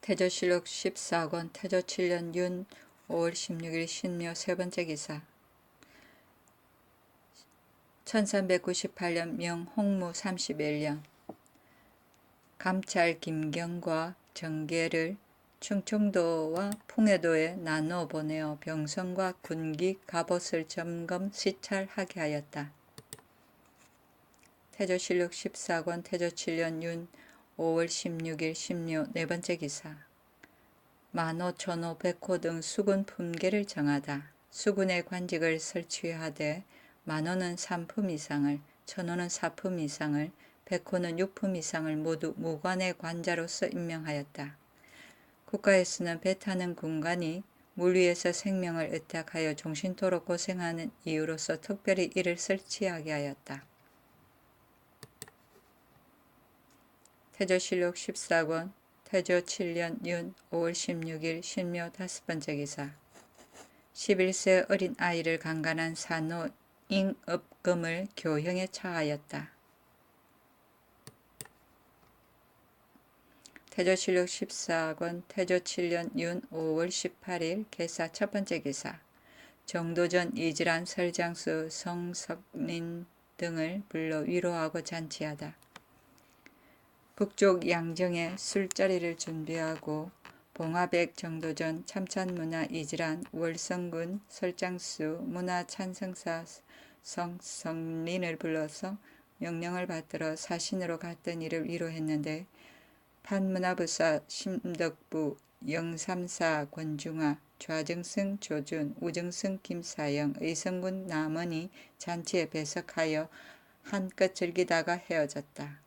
태조실록 14권 태조 7년 윤 5월 16일 신묘 세 번째 기사. 1398년 명 홍무 31년 감찰 김경과 정계를 충청도와 풍해도에 나누어 보내어 병성과 군기 갑옷을 점검 시찰하게 하였다. 태조실록 14권 태조 7년 윤 5월 16일 신묘 네 번째 기사. 만호, 천호, 백호 등 수군 품계를 정하다. 수군의 관직을 설치하되 만호는 3품 이상을, 천호는 4품 이상을, 백호는 6품 이상을 모두 무관의 관자로서 임명하였다. 국가에서는 배 타는 군관이 물 위에서 생명을 의탁하여 종신토록 고생하는 이유로서 특별히 이를 설치하게 하였다. 태조실록 14권 태조 7년 윤 5월 16일 신묘 다섯 번째 기사. 11세 어린 아이를 강간한 산호 잉업금을 교형에 처하였다. 태조실록 14권 태조 7년 윤 5월 18일 개사 첫 번째 기사. 정도전 이질한 설장수 성석린 등을 불러 위로하고 잔치하다. 북쪽 양정에 술자리를 준비하고 봉화백 정도전 참찬문화 이질한 월성군 설장수 문화찬성사 성석린을 불러서 명령을 받들어 사신으로 갔던 이를 위로했는데 판문화부사 심덕부 영삼사 권중화 좌정승 조준 우정승 김사영 의성군 남원이 잔치에 배석하여 한껏 즐기다가 헤어졌다.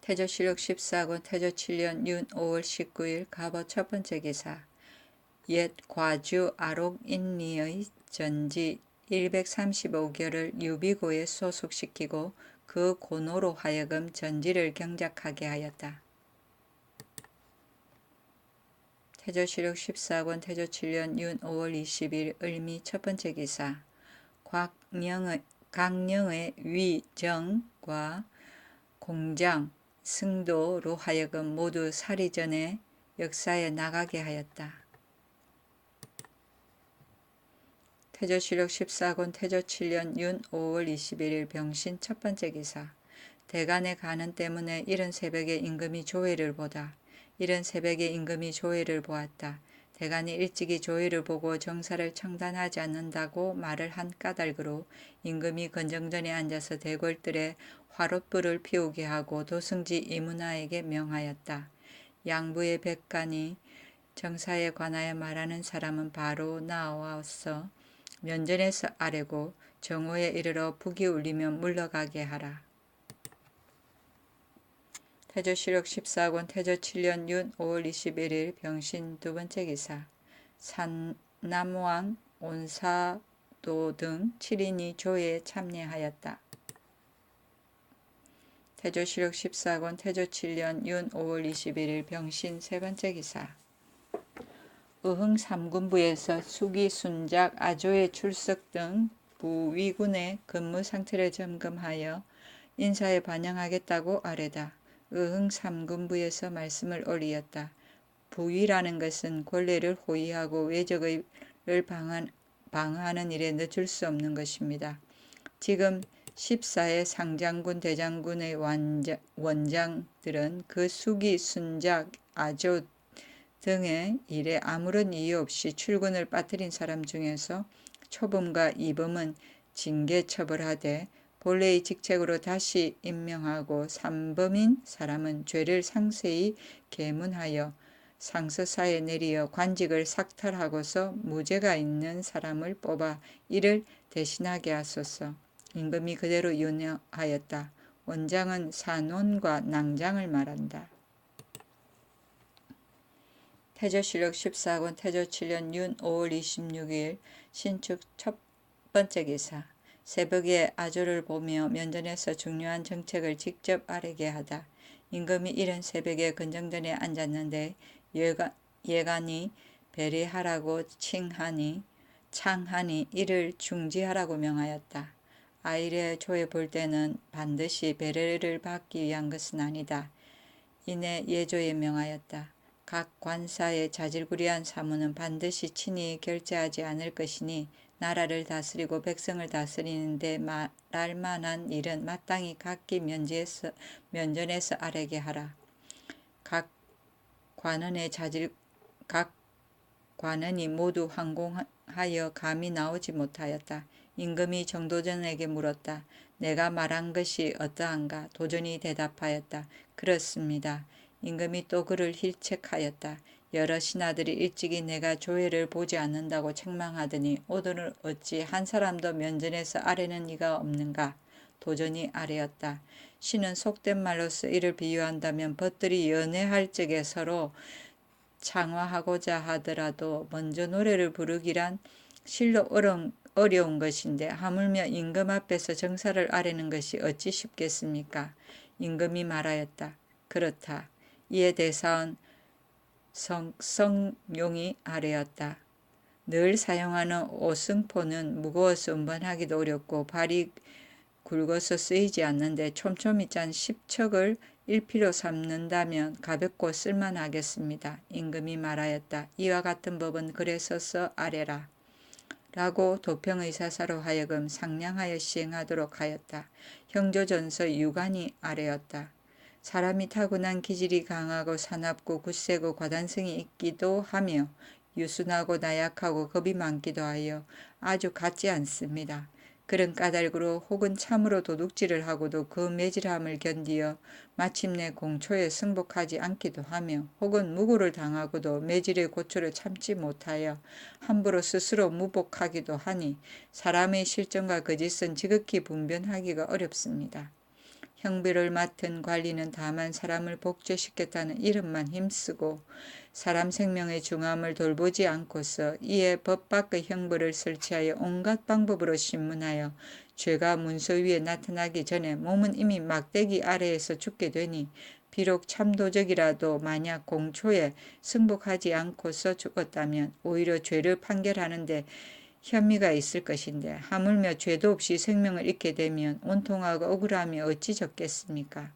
태조실록 14권 태조 7년 윤 5월 19일 갑옷 첫 번째 기사. 옛 과주 아록인리의 전지 135결을 유비고에 소속시키고 그 고노로 하여금 전지를 경작하게 하였다. 태조실록 14권 태조 7년 윤 5월 20일 을미 첫 번째 기사. 강령의 위정과 공장 승도로 하여금 모두 살이 전에 역사에 나가게 하였다. 태조실록 14권 태조 7년 윤 5월 21일 병신 첫 번째 기사. 대간의 간언 때문에 이른 새벽에 임금이 조회를 보다. 이른 새벽에 임금이 조회를 보았다. 대간이 일찍이 조회를 보고 정사를 청단하지 않는다고 말을 한 까닭으로 임금이 건정전에 앉아서 대궐들에 화롯불을 피우게 하고 도승지 이문하에게 명하였다. 양부의 백관이 정사에 관하여 말하는 사람은 바로 나와서 면전에서 아래고 정오에 이르러 북이 울리면 물러가게 하라. 태조실록 14권 태조 7년 윤 5월 21일 병신 두 번째 기사. 산남왕 온사도 등 7인이 조회에 참여하였다. 태조실록 14권 태조 7년 윤 5월 21일 병신 세 번째 기사. 의흥 3군부에서 수기, 순작, 아조의 출석 등 부위군의 근무 상태를 점검하여 인사에 반영하겠다고 아뢰다. 의흥 3군부에서 말씀을 올리었다. 부위라는 것은 권례를 호위하고 외적을 방어하는 일에 늦출 수 없는 것입니다. 지금 14의 상장군 대장군의 원장들은 그 수기, 순작, 아조 등의 일에 아무런 이유 없이 출근을 빠뜨린 사람 중에서 초범과 이범은 징계 처벌하되 본래의 직책으로 다시 임명하고 3범인 사람은 죄를 상세히 계문하여 상서사에 내리어 관직을 삭탈하고서 무죄가 있는 사람을 뽑아 이를 대신하게 하소서. 임금이 그대로 윤하였다. 원장은 산원과 낭장을 말한다. 태조실록 14권 태조 7년 윤 5월 26일 신축 첫 번째 기사. 새벽에 아조를 보며 면전에서 중요한 정책을 직접 아뢰게 하다. 임금이 이른 새벽에 건정전에 앉았는데 예간이 배례하라고 창하니 이를 중지하라고 명하였다. 아이를 조회 볼 때는 반드시 배례를 받기 위한 것은 아니다. 이내 예조에 명하였다. 각 관사의 자질구레한 사무는 반드시 친히 결제하지 않을 것이니 나라를 다스리고 백성을 다스리는데 말할 만한 일은 마땅히 각기 면전에서 아뢰게 하라. 각 관원이 모두 황공하여 감이 나오지 못하였다. 임금이 정도전에게 물었다. 내가 말한 것이 어떠한가? 도전이 대답하였다. 그렇습니다. 임금이 또 그를 힐책하였다. 여러 신하들이 일찍이 내가 조회를 보지 않는다고 책망하더니 오늘은 어찌 한 사람도 면전에서 아뢰는 이가 없는가? 도전이 아뢰었다. 신은 속된 말로서 이를 비유한다면 벗들이 연애할 적에 서로 창화하고자 하더라도 먼저 노래를 부르기란 실로 어려운 것인데 하물며 임금 앞에서 정사를 아뢰는 것이 어찌 쉽겠습니까? 임금이 말하였다. 그렇다. 이에 대사원 성용이 아뢰었다. 늘 사용하는 오승포는 무거워서 운반하기도 어렵고 발이 굵어서 쓰이지 않는데 촘촘히 짠 10척을 일피로 삼는다면 가볍고 쓸만하겠습니다. 임금이 말하였다. 이와 같은 법은 글에 써서 아뢰라. 라고 도평의사사로 하여금 상냥하여 시행하도록 하였다. 형조전서 유관이 아뢰었다. 사람이 타고난 기질이 강하고 사납고 굳세고 과단성이 있기도 하며 유순하고 나약하고 겁이 많기도 하여 아주 같지 않습니다. 그런 까닭으로 혹은 참으로 도둑질을 하고도 그 매질함을 견디어 마침내 공초에 승복하지 않기도 하며 혹은 무고를 당하고도 매질의 고초를 참지 못하여 함부로 스스로 무복하기도 하니 사람의 실정과 거짓은 지극히 분별하기가 어렵습니다. 형벌을 맡은 관리는 다만 사람을 복제시켰다는 이름만 힘쓰고 사람 생명의 중함을 돌보지 않고서 이에 법 밖의 형벌을 설치하여 온갖 방법으로 신문하여 죄가 문서 위에 나타나기 전에 몸은 이미 막대기 아래에서 죽게 되니 비록 참도적이라도 만약 공초에 승복하지 않고서 죽었다면 오히려 죄를 판결하는데 혐의가 있을 것인데 하물며 죄도 없이 생명을 잃게 되면 온통하고 억울함이 어찌 적겠습니까?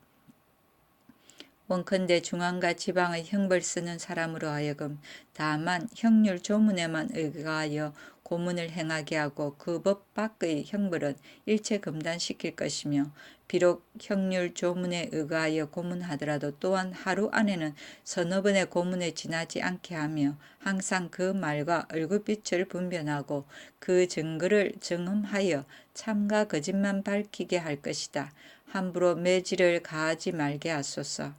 원컨대 중앙과 지방의 형벌 쓰는 사람으로 하여금 다만 형률 조문에만 의거하여 고문을 행하게 하고 그 법 밖의 형벌은 일체 금단시킬 것이며 비록 형률 조문에 의거하여 고문하더라도 또한 하루 안에는 서너 번의 고문에 지나지 않게 하며 항상 그 말과 얼굴빛을 분별하고 그 증거를 정음하여 참과 거짓만 밝히게 할 것이다. 함부로 매질을 가하지 말게 하소서.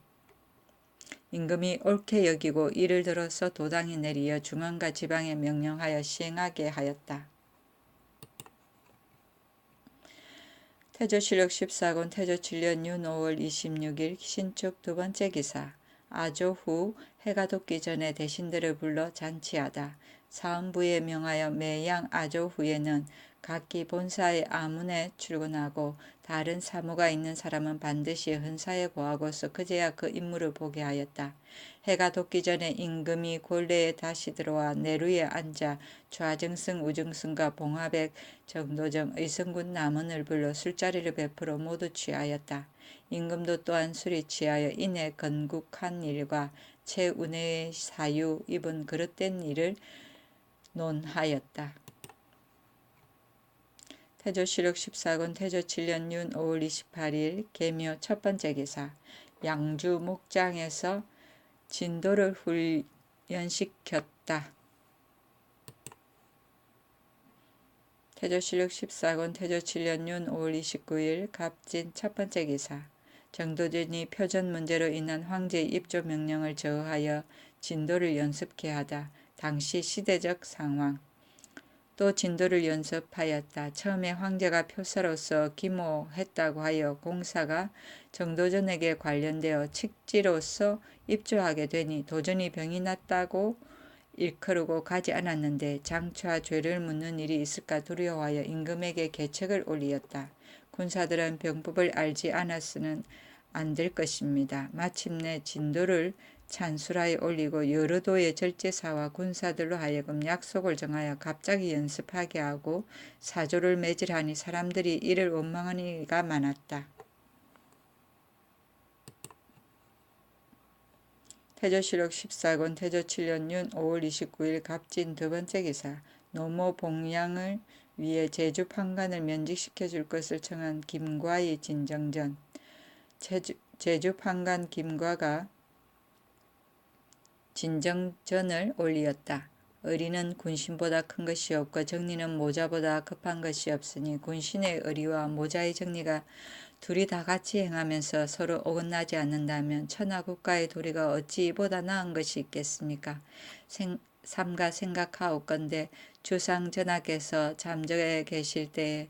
임금이 옳게 여기고 이를 들어서 도당에 내리어 중앙과 지방에 명령하여 시행하게 하였다. 태조실록 14권 태조 7년 윤 5월 26일 신축 두 번째 기사. 아조 후 해가 돋기 전에 대신들을 불러 잔치하다. 사헌부에 명하여 매양 아조 후에는 각기 본사의 아문에 출근하고 다른 사무가 있는 사람은 반드시 헌사에 고하고서 그제야 그 임무를 보게 하였다. 해가 돋기 전에 임금이 궐내에 다시 들어와 내루에 앉아 좌정승, 우정승과 봉화백, 정도정, 의성군 남원을 불러 술자리를 베풀어 모두 취하였다. 임금도 또한 술이 취하여 이내 건국한 일과 최운해의 사유 입은 그릇된 일을 논하였다. 태조실록 14권 태조 7년 윤 5월 28일 계묘 첫 번째 기사. 양주 목장에서 진도를 훈련시켰다. 태조실록 14권 태조 7년 윤 5월 29일 갑진 첫 번째 기사. 정도전이 표전 문제로 인한 황제의 입조 명령을 저하여 진도를 연습케 하다. 당시 시대적 상황. 또 진도를 연습하였다. 처음에 황제가 표사로서 기모했다고 하여 공사가 정도전에게 관련되어 칙지로서 입조하게 되니 도전이 병이 났다고 일컬고 가지 않았는데 장차 죄를 묻는 일이 있을까 두려워하여 임금에게 계책을 올리었다. 군사들은 병법을 알지 않았으는 안 될 것입니다. 마침내 진도를 찬술하에 올리고 여러 도의 절제사와 군사들로 하여금 약속을 정하여 갑자기 연습하게 하고 사조를 매질하니 사람들이 이를 원망하는 이가 많았다. 태조실록 14권 태조 7년 윤 5월 29일 갑진 두 번째 기사. 노모 봉양을 위해 제주 판관을 면직시켜 줄 것을 청한 김과의 진정전. 제주 판관 김과가 진정전을 올리었다. 의리는 군신보다 큰 것이 없고 정리는 모자보다 급한 것이 없으니 군신의 의리와 모자의 정리가 둘이 다 같이 행하면서 서로 어긋나지 않는다면 천하 국가의 도리가 어찌 이보다 나은 것이 있겠습니까? 삼가 생각하옵건대 주상 전하께서 잠적에 계실 때에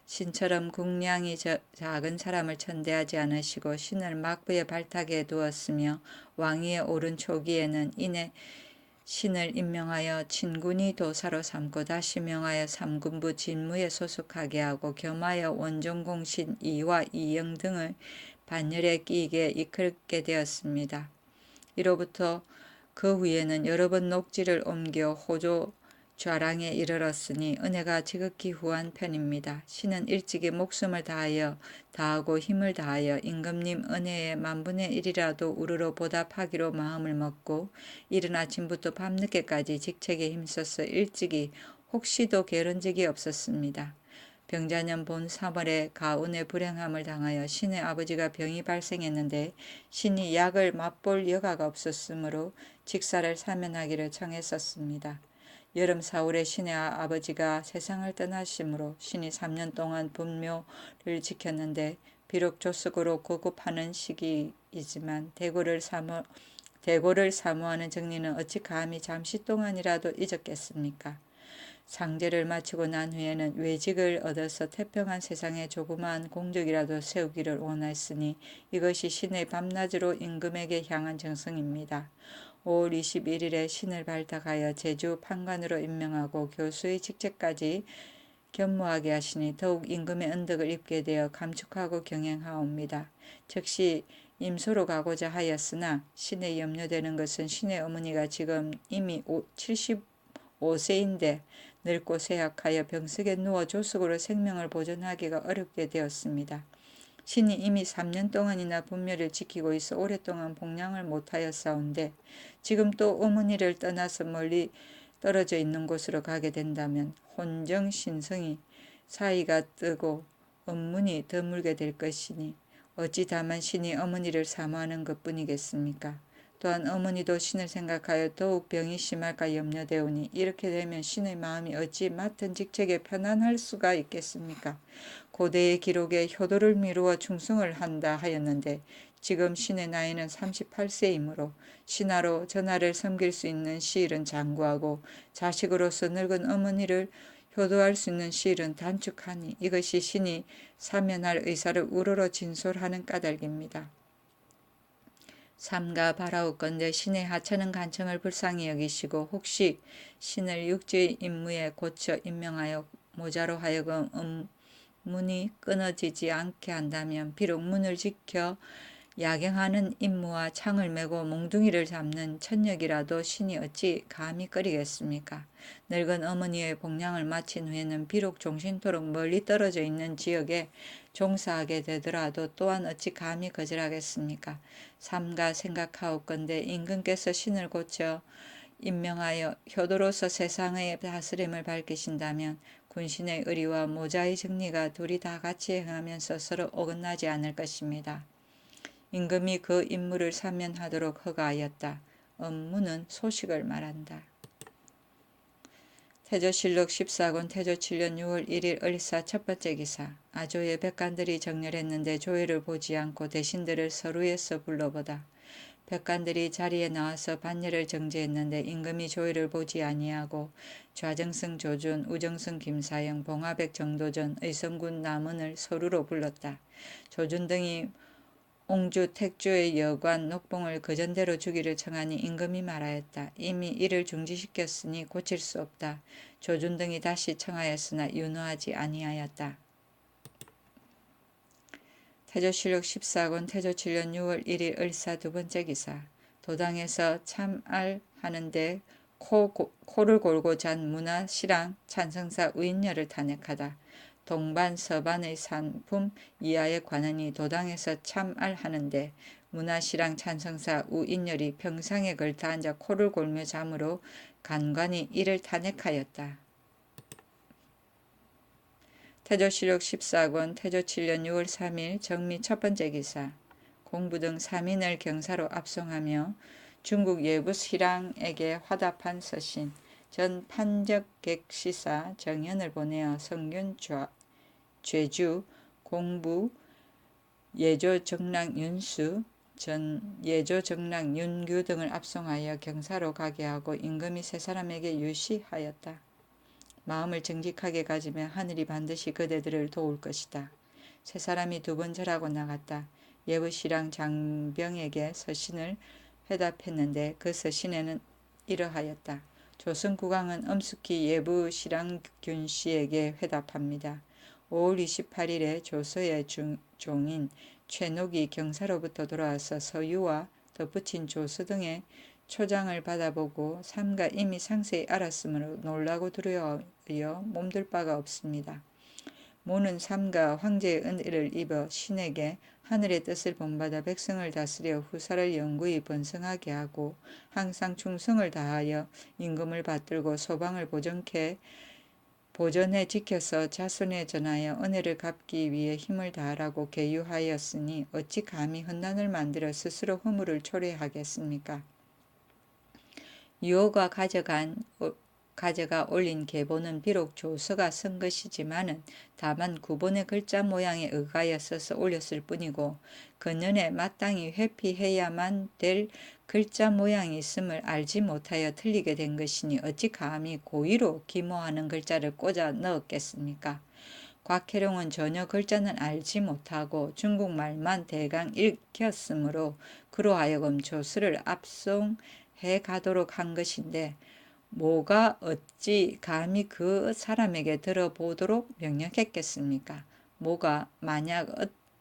신처럼 국량이 작은 사람을 천대하지 않으시고 신을 막부의 발탁에 두었으며 왕위에 오른 초기에는 이내 신을 임명하여 친군이 도사로 삼고 다시 명하여 삼군부 진무에 소속하게 하고 겸하여 원종공신 이와 이영 등을 반열에 끼게 이끌게 되었습니다. 이로부터 그 후에는 여러 번 녹지를 옮겨 호조 좌랑에 이르렀으니 은혜가 지극히 후한 편입니다. 신은 일찍이 목숨을 다하고 힘을 다하여 임금님 은혜에 만분의 1이라도 우르르 보답하기로 마음을 먹고 이른 아침부터 밤늦게까지 직책에 힘써서 일찍이 혹시도 게으른 적이 없었습니다. 병자년 본 3월에 가운의 불행함을 당하여 신의 아버지가 병이 발생했는데 신이 약을 맛볼 여가가 없었으므로 직사를 사면하기를 청했었습니다. 여름 4월에 신의 아버지가 세상을 떠나심으로 신이 3년 동안 분묘를 지켰는데 비록 조석으로 구급하는 시기이지만 대고를 사모하는 정리는 어찌 감히 잠시 동안이라도 잊었겠습니까? 상제를 마치고 난 후에는 외직을 얻어서 태평한 세상에 조그마한 공적이라도 세우기를 원했으니 이것이 신의 밤낮으로 임금에게 향한 정성입니다. 5월 21일에 신을 발탁하여 제주 판관으로 임명하고 교수의 직책까지 겸무하게 하시니 더욱 임금의恩덕을 입게 되어 감축하고 경행하옵니다. 즉시 임소로 가고자 하였으나 신에 염려되는 것은 신의 어머니가 지금 이미 75세인데 늙고 쇠약하여 병석에 누워 조석으로 생명을 보존하기가 어렵게 되었습니다. 신이 이미 3년 동안이나 분묘를 지키고 있어 오랫동안 복량을 못하였사온데 지금 또 어머니를 떠나서 멀리 떨어져 있는 곳으로 가게 된다면 혼정신성이 사이가 뜨고 업문이 드물게 될 것이니 어찌 다만 신이 어머니를 사모하는 것뿐이겠습니까? 또한 어머니도 신을 생각하여 더욱 병이 심할까 염려되오니 이렇게 되면 신의 마음이 어찌 맡은 직책에 편안할 수가 있겠습니까? 고대의 기록에 효도를 미루어 충성을 한다 하였는데 지금 신의 나이는 38세이므로 신하로 전하를 섬길 수 있는 시일은 장구하고 자식으로서 늙은 어머니를 효도할 수 있는 시일은 단축하니 이것이 신이 사면할 의사를 우러러 진솔하는 까닭입니다. 삼가 바라옵건대 신의 하찮은 간청을 불쌍히 여기시고 혹시 신을 육지의 임무에 고쳐 임명하여 모자로 하여금 문이 끊어지지 않게 한다면 비록 문을 지켜 야경하는 임무와 창을 메고 몽둥이를 잡는 천역이라도 신이 어찌 감히 꺼리겠습니까? 늙은 어머니의 복량을 마친 후에는 비록 종신토록 멀리 떨어져 있는 지역에 종사하게 되더라도 또한 어찌 감히 거절하겠습니까? 삼가 생각하옵건대 임금께서 신을 고쳐 임명하여 효도로서 세상의 다스림을 밝히신다면 군신의 의리와 모자의 정리가 둘이 다 같이 행하면서 서로 어긋나지 않을 것입니다. 임금이 그 임무를 사면하도록 허가하였다. 업무는 소식을 말한다. 태조실록 14권 태조 7년 6월 1일 을사 첫 번째 기사. 아조의 백관들이 정렬했는데 조회를 보지 않고 대신들을 서루에서 불러보다. 백관들이 자리에 나와서 반열을 정지했는데 임금이 조회를 보지 아니하고 좌정승 조준, 우정승 김사영, 봉화백 정도전, 의성군 남은을 서루로 불렀다. 조준 등이 옹주 택주의 여관 녹봉을 그전대로 주기를 청하니 임금이 말하였다. 이미 이를 중지시켰으니 고칠 수 없다. 조준 등이 다시 청하였으나 윤호하지 아니하였다. 태조실록 14권 태조 7년 6월 1일 을사 두 번째 기사. 도당에서 참알하는데 코를 골고 잔 문화 실랑 찬성사 우인녀를 탄핵하다. 동반 서반의 산품 이하에 관하니 도당에서 참알하는데 문화시랑 찬성사 우인열이 평상에 걸터 앉아 코를 골며 잠으로 간관이 이를 탄핵하였다. 태조실록 14권 태조 7년 6월 3일 정미 첫 번째 기사. 공부 등 3인을 경사로 압송하며 중국 예부 시랑에게 화답한 서신. 전 판적객시사 정현을 보내어 성균 죄주 공부 예조 정랑 윤수 전 예조 정랑 윤규 등을 압송하여 경사로 가게 하고 임금이 세 사람에게 유시하였다. 마음을 정직하게 가지면 하늘이 반드시 그대들을 도울 것이다. 세 사람이 두 번 절하고 나갔다. 예부시랑 장병에게 서신을 회답했는데 그 서신에는 이러하였다. 조선국왕은 엄숙히 예부시랑균 씨에게 회답합니다. 5월 28일에 조서의 종인 최녹이 경사로부터 돌아와서 서유와 덧붙인 조서 등의 초장을 받아보고 삼가 이미 상세히 알았으므로 놀라고 두려워하여 몸둘 바가 없습니다. 모는 삼가 황제의 은혜를 입어 신에게 하늘의 뜻을 본받아 백성을 다스려 후사를 영구히 번성하게 하고 항상 충성을 다하여 임금을 받들고 소방을 보전해 지켜서 자손에 전하여 은혜를 갚기 위해 힘을 다하라고 계유하였으니 어찌 감히 헛난을 만들어 스스로 허물을 초래하겠습니까? 유호가 가져가 올린 계보는 비록 조서가 쓴 것이지만은 다만 구본의 글자 모양에 의하여 써서 올렸을 뿐이고 근년에 마땅히 회피해야만 될 글자 모양이 있음을 알지 못하여 틀리게 된 것이니 어찌 감히 고의로 기모하는 글자를 꽂아 넣었겠습니까? 곽혜룡은 전혀 글자는 알지 못하고 중국말만 대강 읽혔으므로 그로 하여금 조서를 압송해 가도록 한 것인데 모가 어찌 감히 그 사람에게 들어보도록 명령했겠습니까? 모가 만약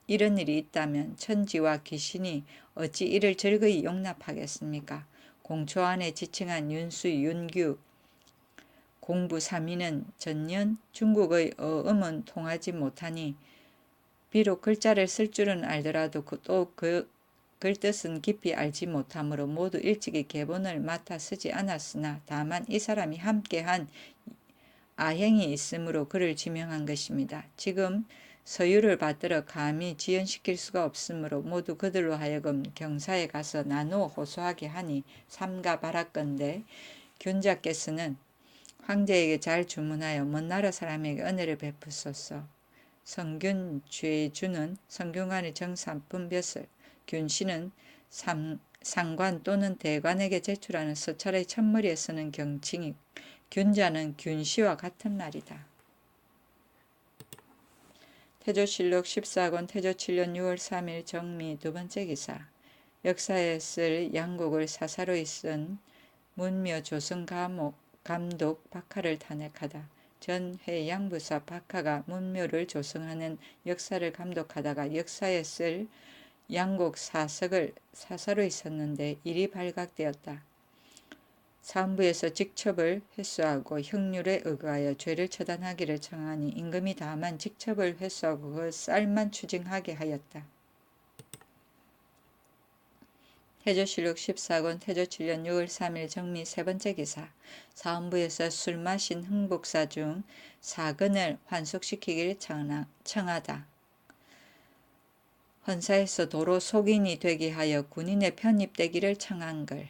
이런 일이 있다면 천지와 귀신이 어찌 이를 즐거이 용납하겠습니까? 공초 안에 지칭한 윤수, 윤규, 공부 3인은 전년 중국의 어음은 통하지 못하니 비록 글자를 쓸 줄은 알더라도 또 그 글뜻은 깊이 알지 못하므로 모두 일찍이 계본을 맡아 쓰지 않았으나 다만 이 사람이 함께한 아행이 있으므로 그를 지명한 것입니다. 지금 서유를 받들어 감히 지연시킬 수가 없으므로 모두 그들로 하여금 경사에 가서 나누어 호소하게 하니 삼가 바랄건대 균자께서는 황제에게 잘 주문하여 먼 나라 사람에게 은혜를 베푸소서. 성균 죄주는 성균관의 정삼품 벼슬, 균씨는 상관 또는 대관에게 제출하는 서찰의 첫머리에 쓰는 경칭이 균자는 균씨와 같은 말이다. 태조실록 14권 태조 7년 6월 3일 정미 두 번째 기사. 역사에 쓸 양국을 사사로이 쓴 문묘 조선 감독 박하를 탄핵하다. 전 해양부사 박하가 문묘를 조성하는 역사를 감독하다가 역사에 쓸 양곡 사석을 사사로이 썼는데 일이 발각되었다. 사헌부에서 직첩을 회수하고 형률에 의거하여 죄를 처단하기를 청하니 임금이 다만 직첩을 회수하고 그 쌀만 추징하게 하였다. 태조실록 14권 태조 7년 6월 3일 정미 세 번째 기사. 사헌부에서 술 마신 흥복사 중 사근을 환속시키기를 청하다. 헌사에서 도로 속인이 되게 하여 군인에 편입되기를 청한 글.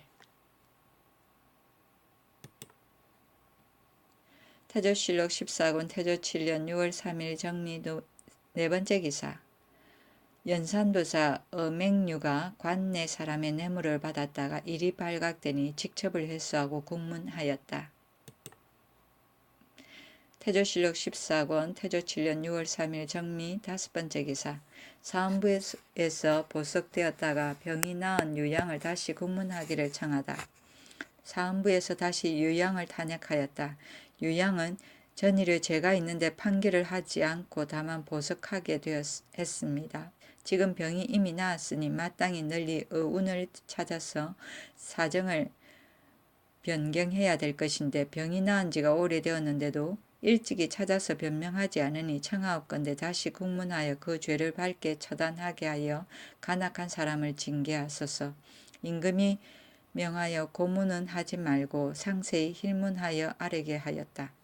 태조실록 14권 태조 7년 6월 3일 정미 네 번째 기사. 연산도사 어맹류가 관내 사람의 뇌물을 받았다가 일이 발각되니 직첩을 회수하고 국문하였다. 태조실록 14권 태조 7년 6월 3일 정미 다섯 번째 기사. 사헌부에서 보석되었다가 병이 나은 유양을 다시 국문하기를 청하다. 사헌부에서 다시 유양을 탄핵하였다. 유양은 전일에 죄가 있는데 판결을 하지 않고 다만 보석하게 했습니다. 지금 병이 이미 나았으니 마땅히 널리 의운을 찾아서 사정을 변경해야 될 것인데 병이 나은 지가 오래되었는데도 일찍이 찾아서 변명하지 않으니 청하옵건대 다시 국문하여 그 죄를 밝게 처단하게 하여 간악한 사람을 징계하소서. 임금이 명하여 고문은 하지 말고 상세히 힐문하여 아뢰게 하였다.